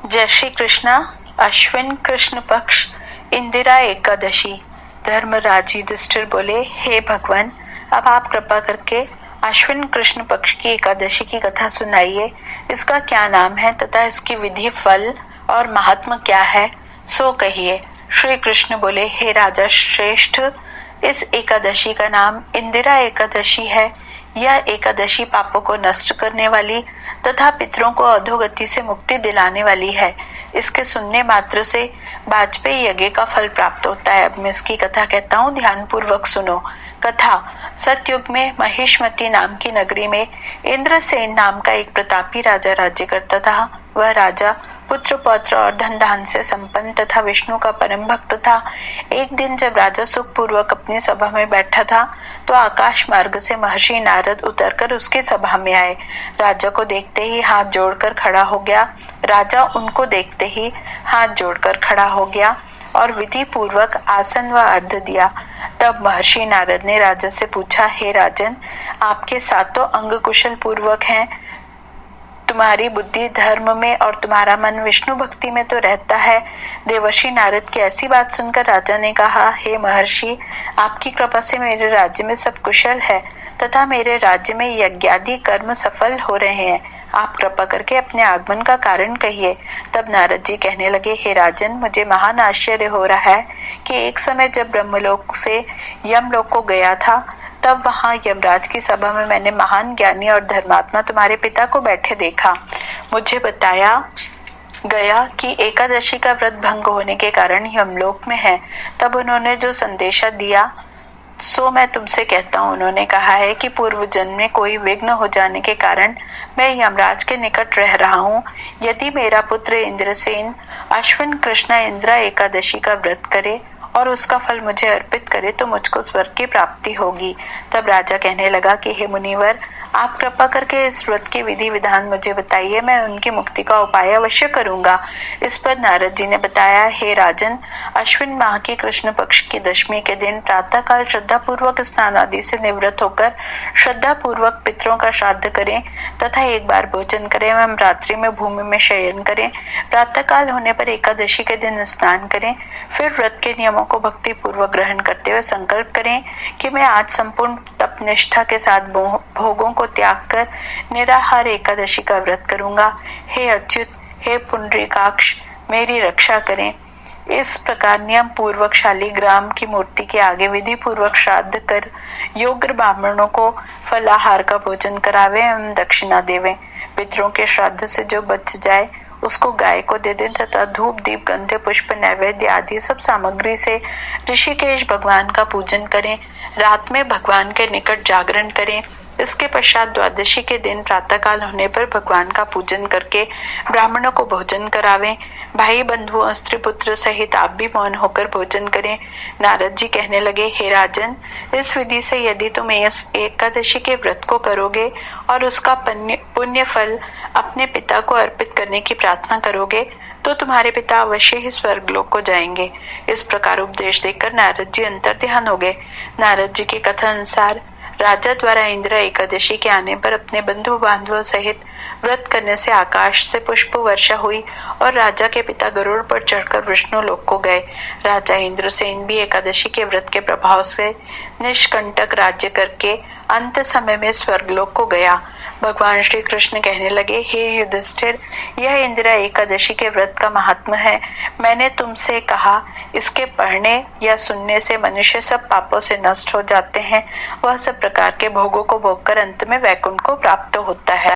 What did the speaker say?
जय श्री कृष्णा। अश्विन कृष्ण पक्ष इंदिरा एकादशी। धर्मराज युधिष्ठिर बोले, हे भगवान, अब आप कृपा करके अश्विन कृष्ण पक्ष की एकादशी की कथा सुनाइए। इसका क्या नाम है तथा इसकी विधि, फल और महात्म क्या है, सो कहिए। श्री कृष्ण बोले, हे राजा श्रेष्ठ, इस एकादशी का नाम इंदिरा एकादशी है। यह एकादशी पापों को नष्ट करने वाली तथा पितरों को अधोगति से मुक्ति दिलाने वाली है। इसके सुनने मात्र से वाजपेयी यज्ञ का फल प्राप्त होता है। अब मैं इसकी कथा कहता हूँ, ध्यान पूर्वक सुनो। कथा। सतयुग में महिष्मती नाम की नगरी में इंद्रसेन नाम का एक प्रतापी राजा राज्य करता था। वह राजा पुत्र पौत्र और धन धान से संपन्न तथा विष्णु का परम भक्त था। एक दिन जब राजा सुख पूर्वक अपनी सभा में बैठा था तो आकाश मार्ग से महर्षि नारद उतरकर उसकी सभा में आए। राजा को देखते ही हाथ जोड़कर खड़ा हो गया। राजा उनको देखते ही हाथ जोड़कर खड़ा हो गया और विधि पूर्वक आसन व अर्घ्य दिया। तब महर्षि नारद ने राजा से पूछा, हे राजन, आपके सातों अंग कुशल पूर्वक हैं, तुम्हारी बुद्धि धर्म में और तुम्हारा मन विष्णु भक्ति में तो रहता है। देवर्षि नारद की ऐसी बात सुनकर राजा ने कहा, हे महर्षि, आपकी कृपा से मेरे राज्य में सब कुशल है तथा मेरे राज्य में यज्ञादि कर्म सफल हो रहे हैं। आप कृपा करके अपने आगमन का कारण कहिए। तब नारद जी कहने लगे, हे राजन, मुझे महान आश्चर्य हो रहा है कि एक समय जब ब्रह्मलोक से यमलोक को गया था, तब वहां यमराज की सभा में मैंने महान ज्ञानी और धर्मात्मा तुम्हारे पिता को बैठे देखा। मुझे बताया गया कि एकादशी का व्रत भंग होने के कारण यमलोक में है। तब उन्होंने जो संदेशा दिया सो मैं तुमसे कहता हूँ। उन्होंने कहा है कि पूर्व जन्म में कोई विघ्न हो जाने के कारण मैं यमराज के निकट रह रहा हूँ। यदि मेरा पुत्र इंद्रसेन अश्विन कृष्ण इंदिरा एकादशी का व्रत करे और उसका फल मुझे अर्पित करे तो मुझको स्वर्ग की प्राप्ति होगी। तब राजा कहने लगा कि हे मुनिवर, आप कृपा करके इस व्रत की विधि विधान मुझे बताइए, मैं उनकी मुक्ति का उपाय अवश्य करूंगा। इस पर नारद जी ने बताया, हे राजन, अश्विन माह की कृष्ण पक्ष की दशमी के दिन प्रातः काल श्रद्धा पूर्वक स्नान आदि से निवृत्त होकर श्रद्धा पूर्वक पितरों का श्राद्ध करें तथा एक बार भोजन करें एवं रात्रि में भूमि में शयन करें। प्रातः काल होने पर एकादशी के दिन स्नान करें। फिर व्रत के नियमों को भक्ति पूर्वक ग्रहण करते हुए संकल्प करें कि मैं आज संपूर्ण तप निष्ठा के साथ भोगों को त्याग कर निराहार एकादशी का व्रत करूंगा। हे अच्युत, हे पुंडरीकाक्ष, मेरी रक्षा करें। इस प्रकार नियम पूर्वक शालिग्राम की मूर्ति के आगे विधि पूर्वक श्राद्ध कर योग्य ब्राह्मणों को फलाहार का भोजन करावे एवं दक्षिणा देवे। पितरों के श्राद्ध से जो बच जाए उसको गाय को दे दें तथा धूप दीप गंधे पुष्प नैवेद्य आदि सब सामग्री से ऋषिकेश भगवान का पूजन करें। रात में भगवान के निकट जागरण करें। इसके पश्चात द्वादशी के दिन प्रातःकाल होने पर भगवान का पूजन करके ब्राह्मणों को भोजन करावें। भाई बंधुओं स्त्री पुत्र सहित आप भी मौन होकर भोजन करें। नारद जी कहने लगे, हे राजन, इस विधि से यदि तुम इस एकादशी के व्रत को करोगे और उसका पुण्य फल अपने पिता को अर्पित करने की प्रार्थना करोगे तो तुम्हारे पिता अवश्य ही स्वर्गलोक को जाएंगे। इस प्रकार उपदेश देकर नारद जी अंतर्ध्यान हो गए। नारद जी की कथा अनुसार राजा द्वारा इंदिरा एकादशी के आने पर अपने बंधु बांधवों सहित व्रत करने से आकाश से पुष्प वर्षा हुई और राजा के पिता गरुड़ पर चढ़कर विष्णु लोक को गए। राजा इंद्रसेन भी एकादशी के व्रत के प्रभाव से निष्कंटक राज्य करके अंत समय में स्वर्गलोक को गया। भगवान श्री कृष्ण कहने लगे, हे युधिष्ठिर, यह इंदिरा एकादशी के व्रत का महात्म्य है। मैंने तुमसे कहा, इसके पढ़ने या सुनने से मनुष्य सब पापों से नष्ट हो जाते हैं। वह सब प्रकार के भोगों को भोगकर अंत में वैकुंठ को प्राप्त होता है।